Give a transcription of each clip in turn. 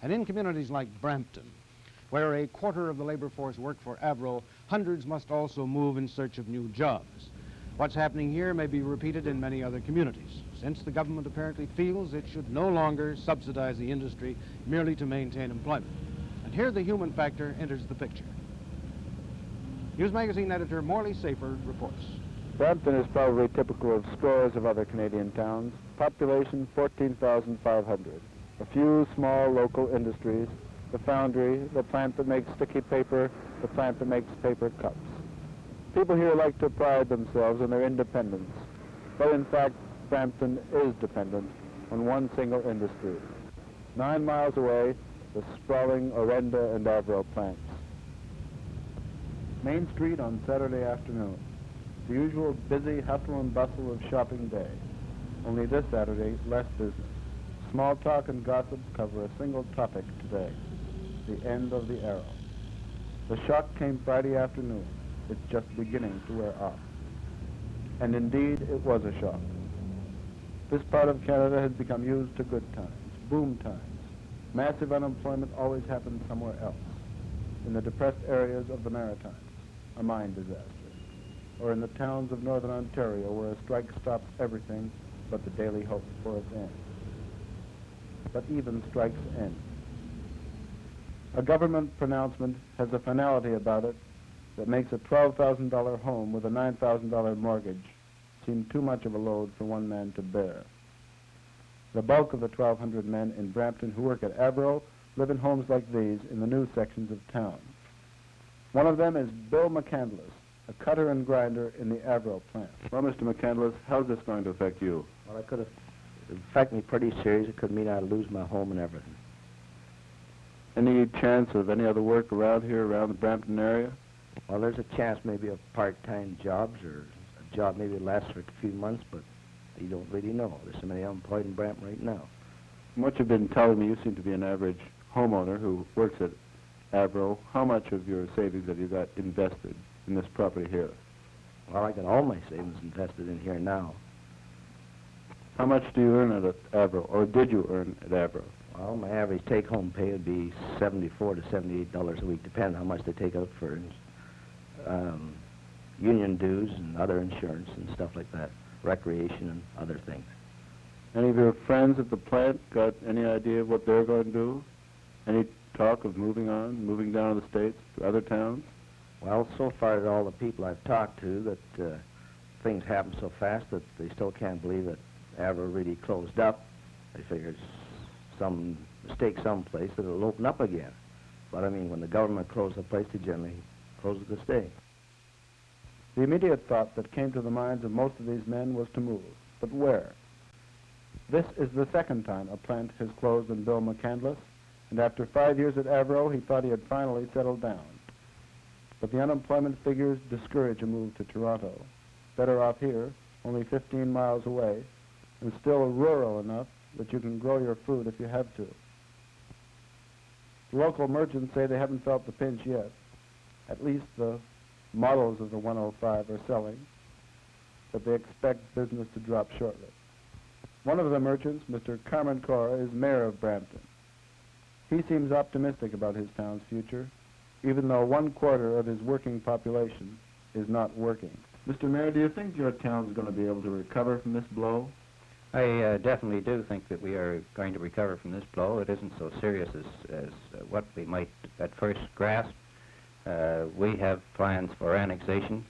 And in communities like Brampton, where a quarter of the labor force work for Avro, hundreds must also move in search of new jobs. What's happening here may be repeated in many other communities, since the government apparently feels it should no longer subsidize the industry merely to maintain employment. And here the human factor enters the picture. News Magazine editor Morley Safer reports. Brampton is probably typical of scores of other Canadian towns. Population 14,500. A few small local industries, the foundry, the plant that makes sticky paper, the plant that makes paper cups. People here like to pride themselves on their independence, but in fact, Brampton is dependent on one single industry. 9 miles away, the sprawling Orenda and Avro plants. Main Street on Saturday afternoon. The usual busy hustle and bustle of shopping day. Only this Saturday, less business. Small talk and gossip cover a single topic today, the end of the Arrow. The shock came Friday afternoon. It's just beginning to wear off. And indeed, it was a shock. This part of Canada has become used to good times, boom times. Massive unemployment always happens somewhere else, in the depressed areas of the Maritimes, a mine disaster, or in the towns of northern Ontario where a strike stops everything but the daily hope for its end. But even strikes end. A government pronouncement has a finality about it that makes a $12,000 home with a $9,000 mortgage seem too much of a load for one man to bear. The bulk of the 1,200 men in Brampton who work at Avro live in homes like these in the new sections of town. One of them is Bill McCandless, a cutter and grinder in the Avro plant. Well, Mr. McCandless, how's this going to affect you? Well, it could affect me pretty serious. It could mean I'd lose my home and everything. Any chance of any other work around here, around the Brampton area? Well, there's a chance maybe of part-time jobs or a job maybe lasts for a few months, but you don't really know. There's so many unemployed in Brampton right now. From what you've been telling me, you seem to be an average homeowner who works at Avro. How much of your savings have you got invested in this property here? Well, I got all my savings invested in here now. How much do you earn at Avro, or did you earn at Avro? Well, my average take-home pay would be $74 to $78 a week, depending on how much they take out for union dues and other insurance and stuff like that, recreation and other things. Any of your friends at the plant got any idea of what they're going to do? Any talk of moving on, moving down to the States, to other towns? Well, so far, all the people I've talked to, that things happen so fast that they still can't believe that Avro really closed up. They figure it's some mistake someplace that it'll open up again. But I mean, when the government closes a place, they generally close it to stay. The immediate thought that came to the minds of most of these men was to move. But where? This is the second time a plant has closed in Bill McCandless, and after 5 years at Avro, he thought he had finally settled down. But the unemployment figures discourage a move to Toronto. Better off here, only 15 miles away, and still rural enough that you can grow your food if you have to. The local merchants say they haven't felt the pinch yet. At least the models of the 105 are selling, but they expect business to drop shortly. One of the merchants, Mr. Carmen Cora, is mayor of Brampton. He seems optimistic about his town's future, even though 1/4 of his working population is not working. Mr. Mayor, do you think your town is going to be able to recover from this blow? I definitely do think that we are going to recover from this blow. It isn't so serious as what we might at first grasp. We have plans for annexation,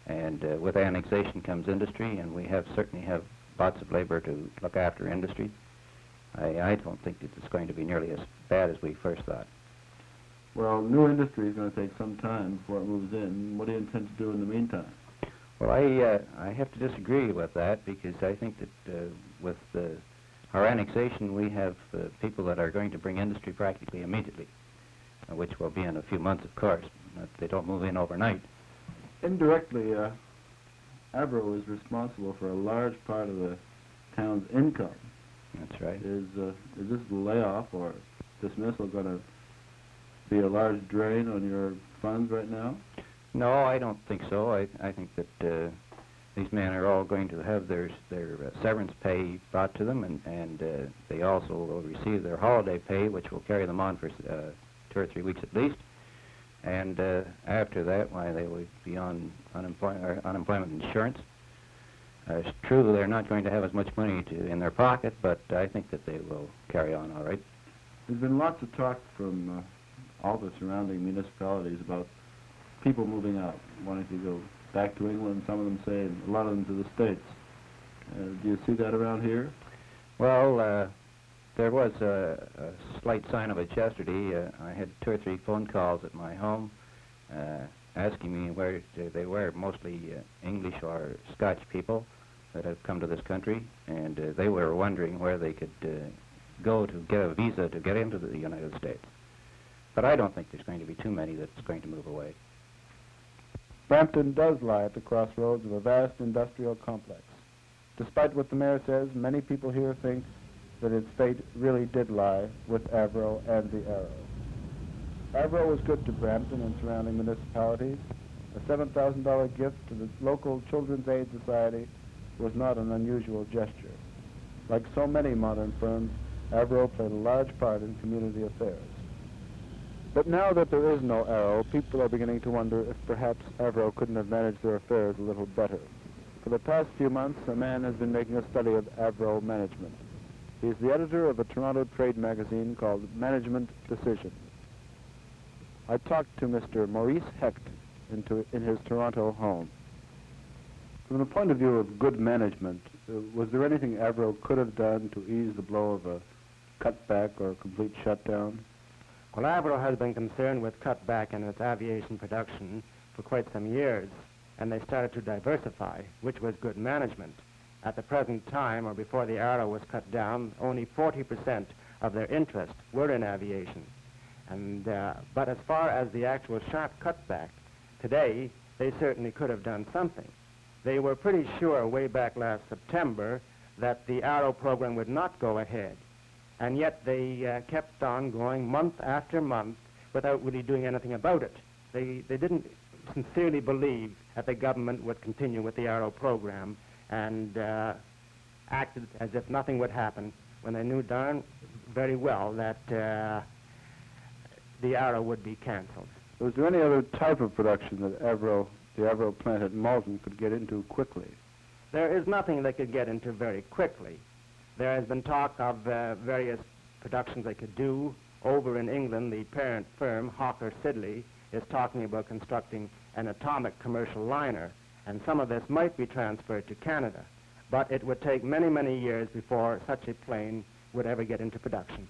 and with annexation comes industry, and we certainly have lots of labor to look after industry. I don't think that it's going to be nearly as bad as we first thought. Well, new industry is going to take some time before it moves in. What do you intend to do in the meantime? Well, I have to disagree with that, because I think that with our annexation, we have people that are going to bring industry practically immediately, which will be in a few months, of course. They don't move in overnight. Indirectly, Avro is responsible for a large part of the town's income. That's right. Is this layoff or dismissal going to be a large drain on your funds right now? No, I don't think so. I think that These men are all going to have their severance pay brought to them, and they also will receive their holiday pay, which will carry them on for 2 or 3 weeks at least. And after that, why, they will be on unemployment insurance. It's true they're not going to have as much money in their pocket, but I think that they will carry on all right. There's been lots of talk from all the surrounding municipalities about people moving out, wanting to go back to England, some of them say, and a lot of them to the States. Do you see that around here? Well, there was a slight sign of it yesterday. I had 2 or 3 phone calls at my home asking me where they were, mostly English or Scotch people that have come to this country, and they were wondering where they could go to get a visa to get into the United States. But I don't think there's going to be too many that's going to move away. Brampton does lie at the crossroads of a vast industrial complex. Despite what the mayor says, many people here think that its fate really did lie with Avro and the Arrow. Avro was good to Brampton and surrounding municipalities. A $7,000 gift to the local Children's Aid Society was not an unusual gesture. Like so many modern firms, Avro played a large part in community affairs. But now that there is no Arrow, people are beginning to wonder if perhaps Avro couldn't have managed their affairs a little better. For the past few months, a man has been making a study of Avro management. He's the editor of a Toronto trade magazine called Management Decision. I talked to Mr. Maurice Hecht in his Toronto home. From the point of view of good management, was there anything Avro could have done to ease the blow of a cutback or a complete shutdown? Well, Avro has been concerned with cutback in its aviation production for quite some years, and they started to diversify, which was good management. At the present time, or before the Arrow was cut down, only 40% of their interest were in aviation. And but as far as the actual sharp cutback, today they certainly could have done something. They were pretty sure way back last September that the Arrow program would not go ahead. And yet they kept on going month after month without really doing anything about it. They didn't sincerely believe that the government would continue with the Arrow program, and acted as if nothing would happen when they knew darn very well that the Arrow would be canceled. Was there any other type of production that the Avro plant at Malton could get into quickly? There is nothing they could get into very quickly. There has been talk of various productions they could do. Over in England, the parent firm, Hawker Siddeley, is talking about constructing an atomic commercial liner, and some of this might be transferred to Canada. But it would take many, many years before such a plane would ever get into production.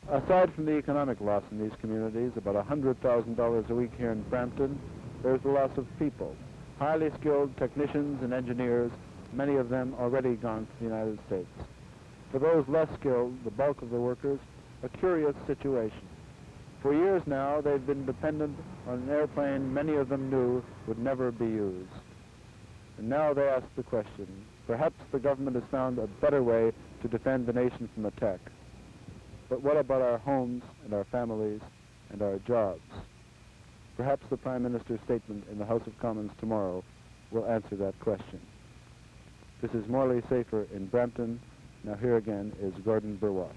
Aside from the economic loss in these communities, about $100,000 a week here in Brampton, there's the loss of people. Highly skilled technicians and engineers, many of them already gone to the United States. For those less skilled, the bulk of the workers, a curious situation. For years now, they've been dependent on an airplane many of them knew would never be used. And now they ask the question, perhaps the government has found a better way to defend the nation from attack. But what about our homes and our families and our jobs? Perhaps the Prime Minister's statement in the House of Commons tomorrow will answer that question. This is Morley Safer in Brampton. Now here again is Gordon Burwash.